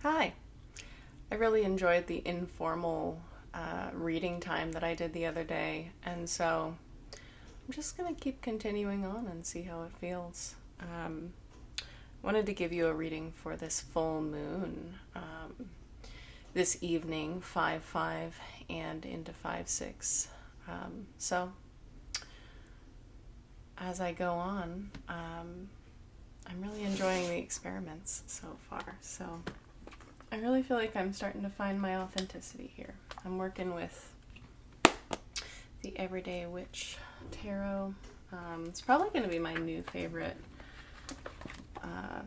Hi. I really enjoyed the informal reading time that I did the other day, and so I'm just going to keep continuing on and see how it feels. Wanted to give you a reading for this full moon this evening, 5/5 and into 5/6. So as I go on, I'm really enjoying the experiments so far. So I really feel like I'm starting to find my authenticity here. I'm working with the Everyday Witch Tarot. It's probably going to be my new favorite uh,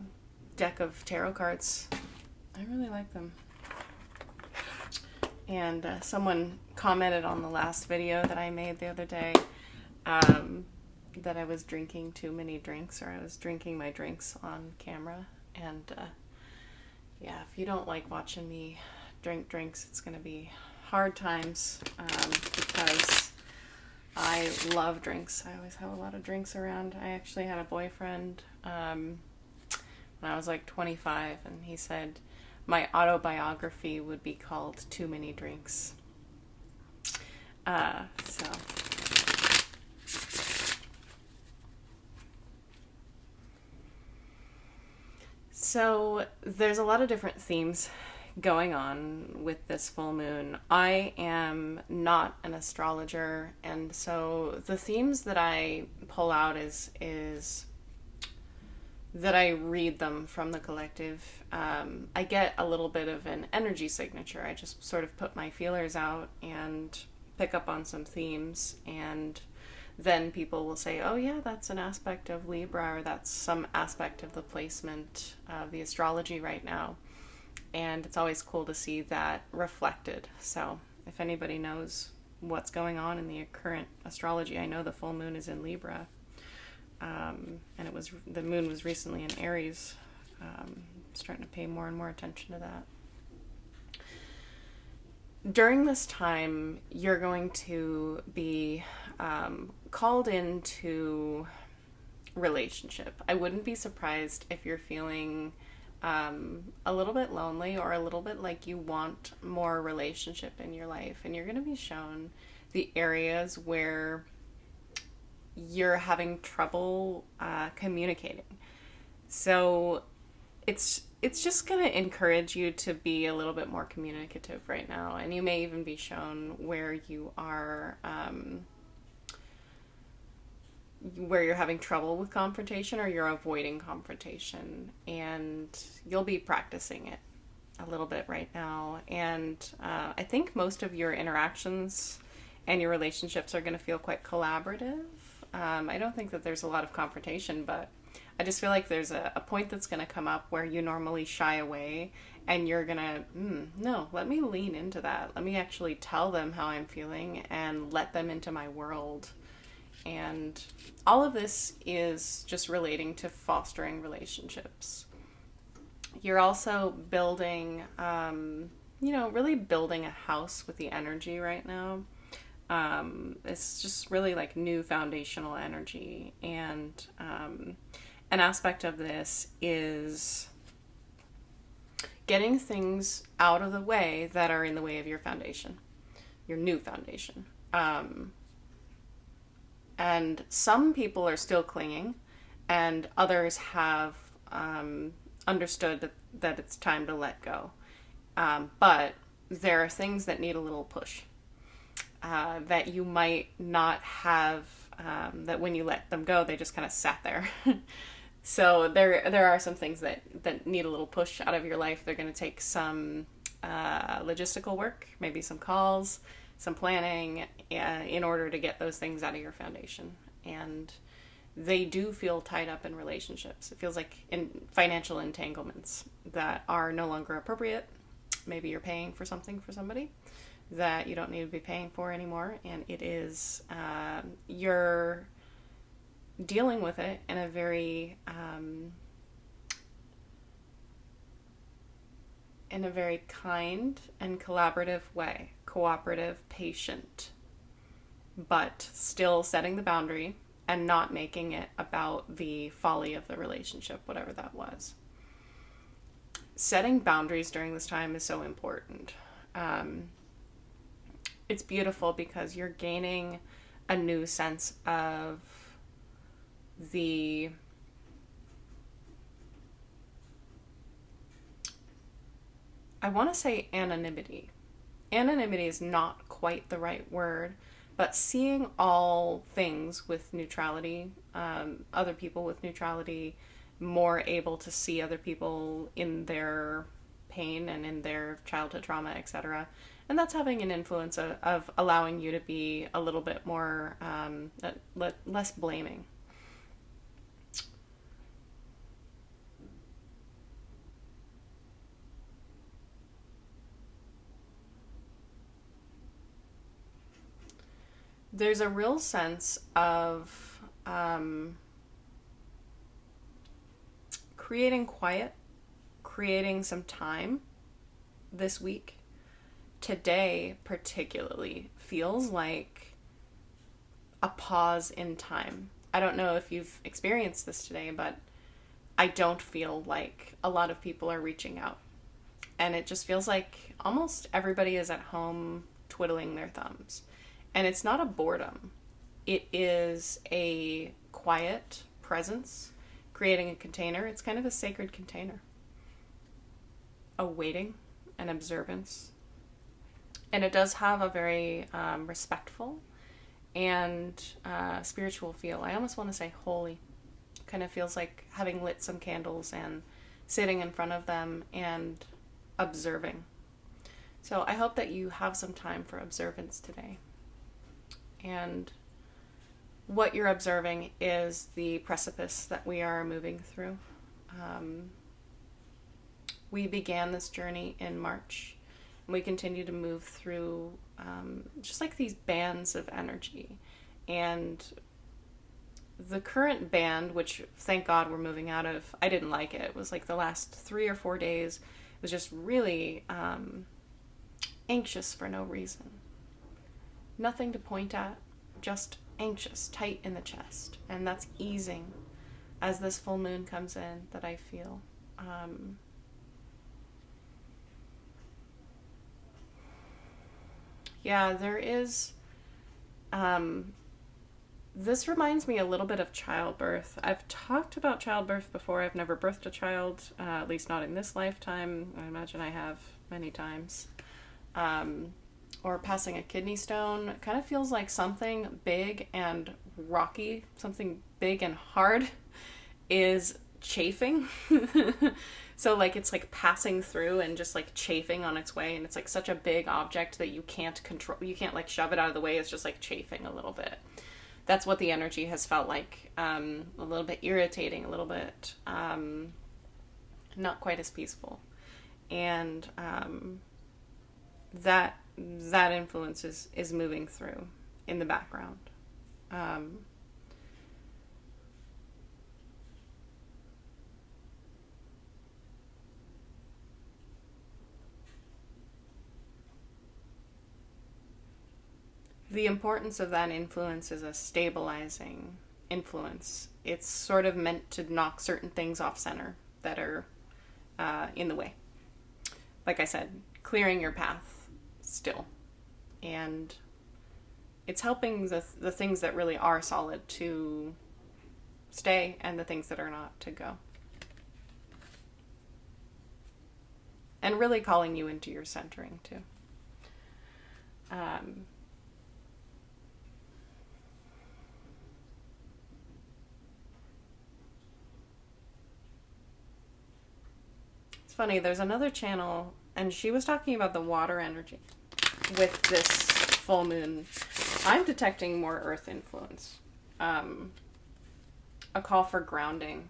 deck of tarot cards. I really like them. And someone commented on the last video that I made the other day that I was drinking too many drinks, or I was drinking my drinks on camera. And yeah, if you don't like watching me drink drinks, it's going to be hard times because I love drinks. I always have a lot of drinks around. I actually had a boyfriend when I was like 25, and he said my autobiography would be called Too Many Drinks. So So there's a lot of different themes going on with this full moon. I am not an astrologer, and so the themes that I pull out is that I read them from the collective. I get a little bit of an energy signature. I just sort of put my feelers out and pick up on some themes, and then people will say, oh yeah, that's an aspect of Libra, or that's some aspect of the placement of the astrology right now. And it's always cool to see that reflected. So if anybody knows what's going on in the current astrology, I know the full moon is in Libra. And the moon was recently in Aries. Starting to pay more and more attention to that. During this time, you're going to be called into relationship. I wouldn't be surprised if you're feeling a little bit lonely, or a little bit like you want more relationship in your life, and you're going to be shown the areas where you're having trouble communicating. So it's just going to encourage you to be a little bit more communicative right now, and you may even be shown where you are where you're having trouble with confrontation, or you're avoiding confrontation, and you'll be practicing it a little bit right now. And I think most of your interactions and your relationships are going to feel quite collaborative. I don't think that there's a lot of confrontation, but I just feel like there's a point that's going to come up where you normally shy away, and you're going to, no, let me lean into that. Let me actually tell them how I'm feeling and let them into my world. And all of this is just relating to fostering relationships. You're also building, really building a house with the energy right now. It's just really like new foundational energy. And an aspect of this is getting things out of the way that are in the way of your foundation, your new foundation. And some people are still clinging, and others have understood that it's time to let go. But there are things that need a little push that you might not have, that when you let them go, they just kind of sat there. So there are some things that need a little push out of your life. They're going to take some logistical work, maybe some calls, some planning, in order to get those things out of your foundation. And they do feel tied up in relationships. It feels like in financial entanglements that are no longer appropriate. Maybe you're paying for something for somebody that you don't need to be paying for anymore, and it is you're dealing with it in a very kind and collaborative way, cooperative, patient, but still setting the boundary and not making it about the folly of the relationship, whatever that was. setting boundaries during this time is so important. It's beautiful because you're gaining a new sense of the I want to say anonymity. Anonymity is not quite the right word, but seeing all things with neutrality, other people with neutrality, more able to see other people in their pain and in their childhood trauma, etc. And that's having an influence of allowing you to be a little bit more, less blaming. There's a real sense of creating quiet, creating some time this week. Today, particularly, feels like a pause in time. I don't know if you've experienced this today, but I don't feel like a lot of people are reaching out. And it just feels like almost everybody is at home twiddling their thumbs. And it's not a boredom. It is a quiet presence, creating a container. It's kind of a sacred container. A waiting, an observance. And it does have a very respectful and spiritual feel. I almost want to say holy. Kind of feels like having lit some candles and sitting in front of them and observing. So I hope that you have some time for observance today. And what you're observing is the precipice that we are moving through. We began this journey in March, and we continue to move through just like these bands of energy. And the current band, which thank God we're moving out of, I didn't like it. It was like the last 3 or 4 days, it was just really anxious for no reason. Nothing to point at, just anxious, tight in the chest. And that's easing as this full moon comes in, that I feel. Yeah, there is... this reminds me a little bit of childbirth. I've talked about childbirth before. I've never birthed a child, at least not in this lifetime. I imagine I have many times. Or passing a kidney stone. It kind of feels like something big and rocky, something big and hard is chafing. So like it's like passing through and just like chafing on its way, and it's like such a big object that you can't control. You can't like shove it out of the way. It's just like chafing a little bit. That's what the energy has felt like. A little bit irritating, a little bit not quite as peaceful. And that influence is moving through in the background. The importance of that influence is a stabilizing influence. It's sort of meant to knock certain things off center that are in the way. Like I said, clearing your path still. And it's helping the things that really are solid to stay and the things that are not to go. And really calling you into your centering too. It's funny, there's another channel, and she was talking about the water energy with this full moon. I'm detecting more earth influence. A call for grounding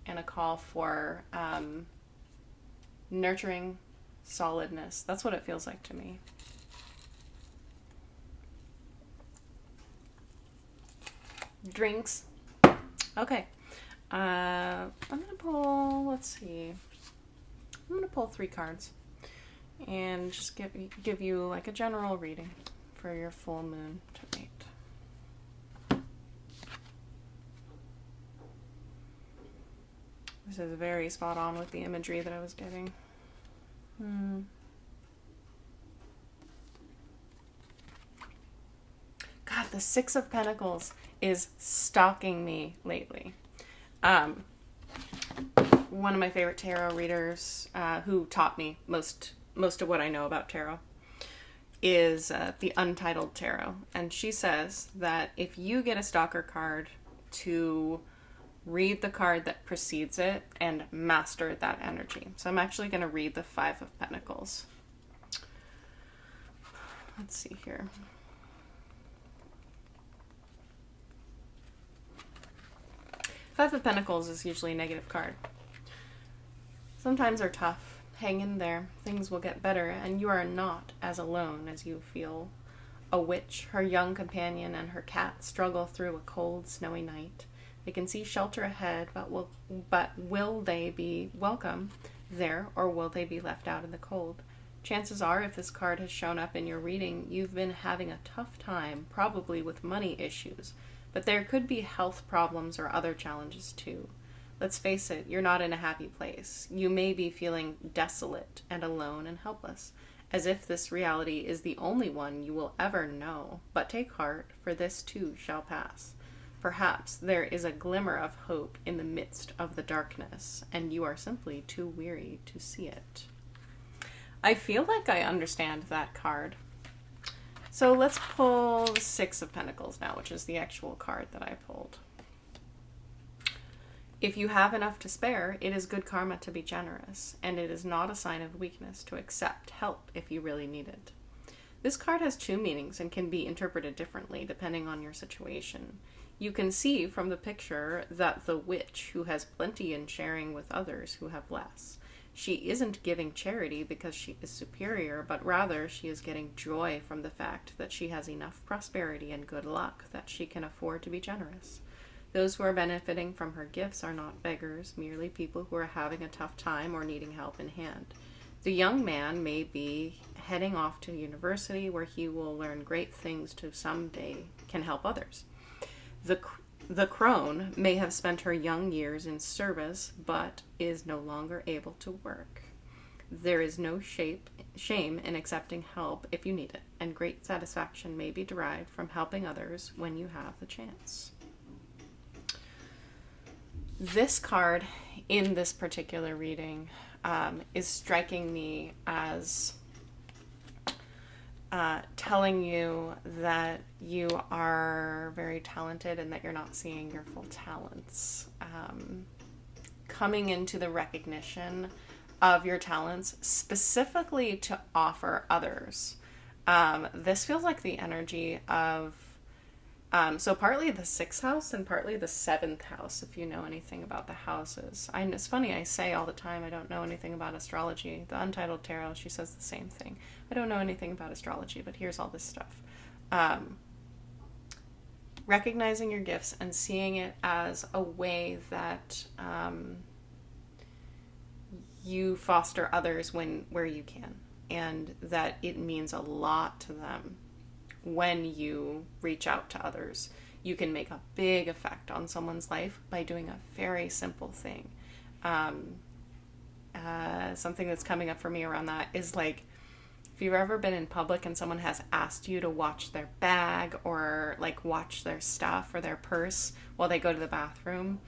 and a call for nurturing solidness. That's what it feels like to me. Drinks. Okay. I'm going to pull, let's see. I'm going to pull 3 cards and just give you like a general reading for your full moon tonight. This is very spot on with the imagery that I was getting. Hmm. God, the Six of Pentacles is stalking me lately. Um, One of my favorite tarot readers, who taught me most of what I know about tarot, is the Untitled Tarot, and she says that if you get a stalker card, to read the card that precedes it and master that energy. So I'm actually going to read the Five of Pentacles. Let's see here. Five of Pentacles is usually a negative card. Sometimes are tough. Hang in there. Things will get better, and you are not as alone as you feel. A witch, her young companion, and her cat struggle through a cold, snowy night. They can see shelter ahead, but will they be welcome there, or will they be left out in the cold? Chances are, if this card has shown up in your reading, you've been having a tough time, probably with money issues. But there could be health problems or other challenges too. Let's face it, you're not in a happy place. You may be feeling desolate and alone and helpless, as if this reality is the only one you will ever know. But take heart, for this too shall pass. Perhaps there is a glimmer of hope in the midst of the darkness, and you are simply too weary to see it. I feel like I understand that card. So let's pull the Six of Pentacles now, which is the actual card that I pulled. If you have enough to spare, it is good karma to be generous, and it is not a sign of weakness to accept help if you really need it. This card has two meanings and can be interpreted differently depending on your situation. You can see from the picture that the witch who has plenty and sharing with others who have less. She isn't giving charity because she is superior, but rather she is getting joy from the fact that she has enough prosperity and good luck that she can afford to be generous. Those who are benefiting from her gifts are not beggars, merely people who are having a tough time or needing help in hand. The young man may be heading off to university where he will learn great things to someday can help others. The crone may have spent her young years in service, but is no longer able to work. There is no shame in accepting help if you need it, and great satisfaction may be derived from helping others when you have the chance. This card in this particular reading is striking me as telling you that you are very talented and that you're not seeing your full talents. Coming into the recognition of your talents specifically to offer others. This feels like the energy of so partly the 6th house and partly the 7th house, if you know anything about the houses. It's funny, I say all the time I don't know anything about astrology. The Untitled Tarot, she says the same thing. I don't know anything about astrology, but here's all this stuff. Recognizing your gifts and seeing it as a way that you foster others where you can, and that it means a lot to them. When you reach out to others, you can make a big effect on someone's life by doing a very simple thing. Something that's coming up for me around that is like, if you've ever been in public and someone has asked you to watch their bag or like watch their stuff or their purse while they go to the bathroom.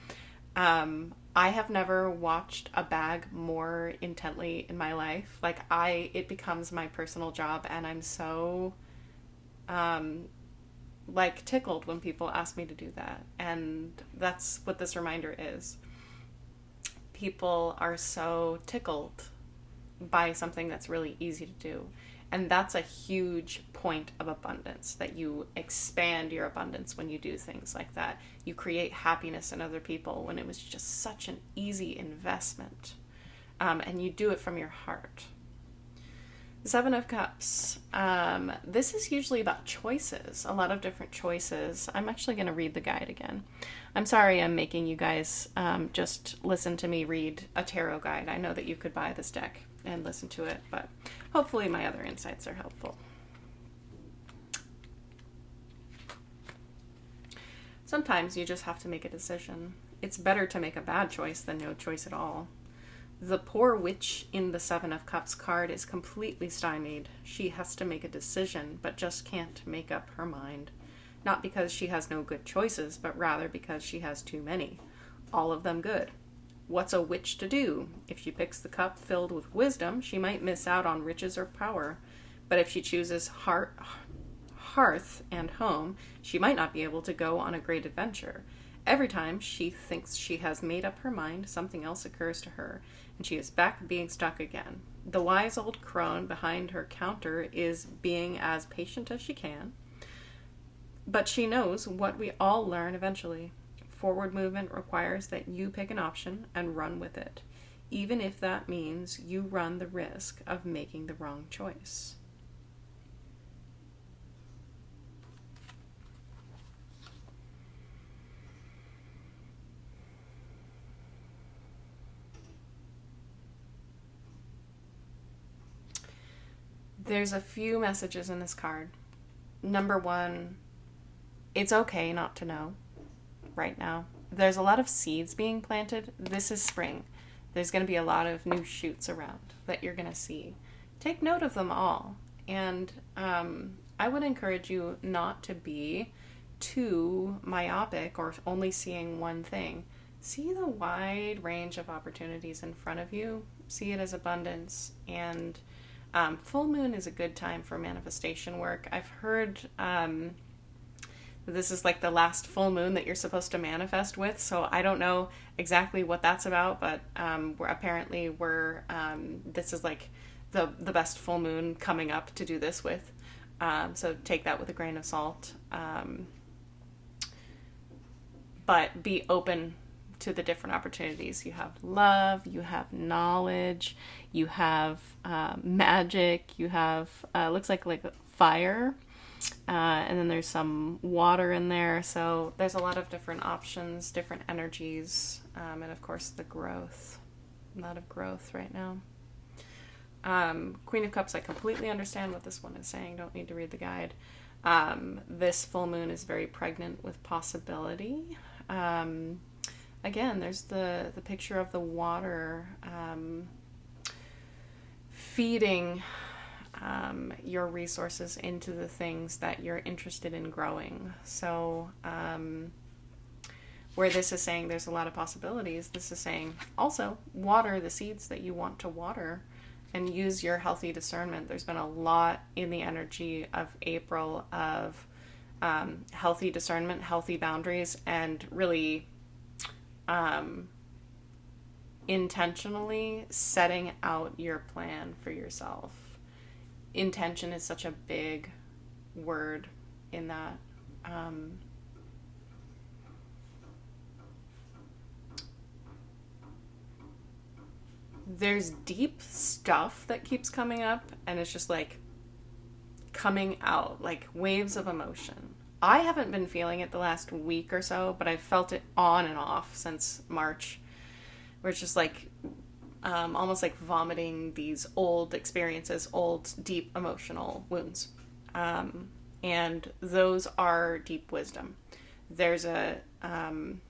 I have never watched a bag more intently in my life. Like it becomes my personal job, and I'm so like tickled when people ask me to do that. And that's what this reminder is. People are so tickled by something that's really easy to do. And that's a huge point of abundance, that you expand your abundance when you do things like that. You create happiness in other people when it was just such an easy investment. And you do it from your heart. Seven of Cups. This is usually about choices, a lot of different choices. I'm actually going to read the guide again. I'm sorry I'm making you guys just listen to me read a tarot guide. I know that you could buy this deck and listen to it, but hopefully my other insights are helpful. Sometimes you just have to make a decision. It's better to make a bad choice than no choice at all. The poor witch in the Seven of Cups card is completely stymied. She has to make a decision, but just can't make up her mind. Not because she has no good choices, but rather because she has too many. All of them good. What's a witch to do? If she picks the cup filled with wisdom, she might miss out on riches or power. But if she chooses hearth and home, she might not be able to go on a great adventure. Every time she thinks she has made up her mind, something else occurs to her, and she is back being stuck again. The wise old crone behind her counter is being as patient as she can, but she knows what we all learn eventually. Forward movement requires that you pick an option and run with it, even if that means you run the risk of making the wrong choice. There's a few messages in this card. Number one, it's okay not to know right now. There's a lot of seeds being planted. This is spring. There's going to be a lot of new shoots around that you're going to see. Take note of them all. And I would encourage you not to be too myopic or only seeing one thing. See the wide range of opportunities in front of you. See it as abundance. And full moon is a good time for manifestation work. I've heard this is like the last full moon that you're supposed to manifest with, so I don't know exactly what that's about, but this is like the best full moon coming up to do this with. So take that with a grain of salt. But be open to the different opportunities. You have love, you have knowledge, you have magic, you have looks like fire, and then there's some water in there. So there's a lot of different options, different energies, and of course the growth. A lot of growth right now. Queen of Cups, I completely understand what this one is saying. Don't need to read the guide. This full moon is very pregnant with possibility. Again, there's the picture of the water feeding your resources into the things that you're interested in growing. So where this is saying there's a lot of possibilities, this is saying also water the seeds that you want to water and use your healthy discernment. There's been a lot in the energy of April of healthy discernment, healthy boundaries, and really intentionally setting out your plan for yourself. Intention is such a big word in that. There's deep stuff that keeps coming up, and it's just like coming out like waves of emotion. I haven't been feeling it the last week or so, but I've felt it on and off since March, where it's just like almost like vomiting these old experiences, old deep emotional wounds. And those are deep wisdom. There's an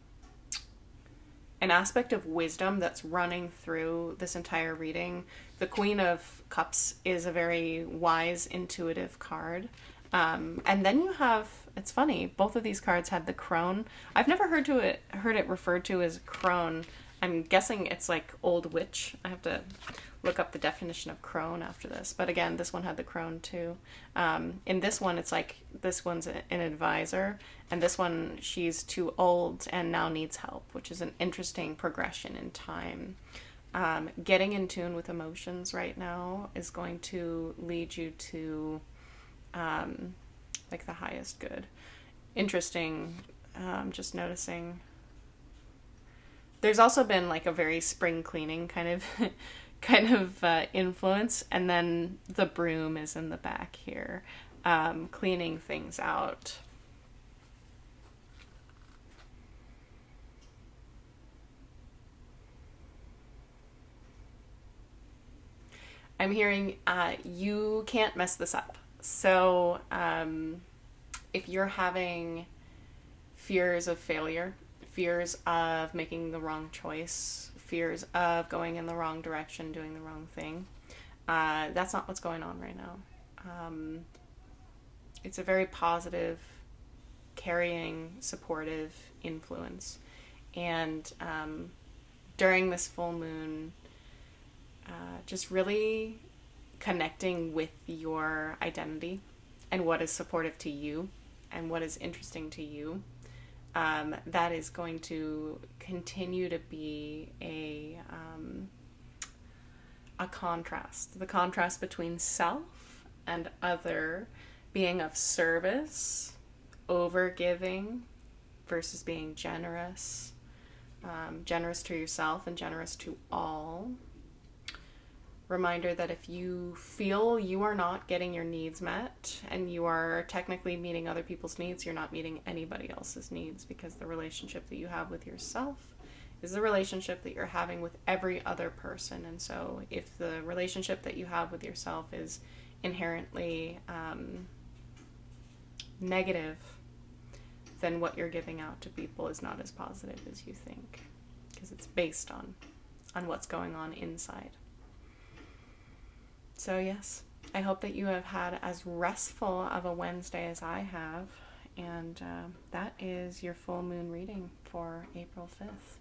aspect of wisdom that's running through this entire reading. The Queen of Cups is a very wise, intuitive card. And then you have, it's funny, both of these cards had the crone. I've never heard it referred to as crone. I'm guessing it's like old witch. I have to look up the definition of crone after this. But again, this one had the crone too. In this one, it's like this one's an advisor, and this one, she's too old and now needs help, which is an interesting progression in time. Getting in tune with emotions right now is going to lead you to like the highest good. Interesting, just noticing. There's also been like a very spring cleaning kind of influence, and then the broom is in the back here, cleaning things out. I'm hearing you can't mess this up. So if you're having fears of failure, fears of making the wrong choice, fears of going in the wrong direction, doing the wrong thing. That's not what's going on right now. It's a very positive, carrying, supportive influence. And during this full moon, just really connecting with your identity and what is supportive to you and what is interesting to you. That is going to continue to be a contrast. The contrast between self and other, being of service, over giving, versus being generous. Generous to yourself and generous to all. Reminder that if you feel you are not getting your needs met and you are technically meeting other people's needs, you're not meeting anybody else's needs, because the relationship that you have with yourself is the relationship that you're having with every other person. And so if the relationship that you have with yourself is inherently negative, then what you're giving out to people is not as positive as you think, because it's based on what's going on inside. So yes, I hope that you have had as restful of a Wednesday as I have, and that is your full moon reading for April 5th.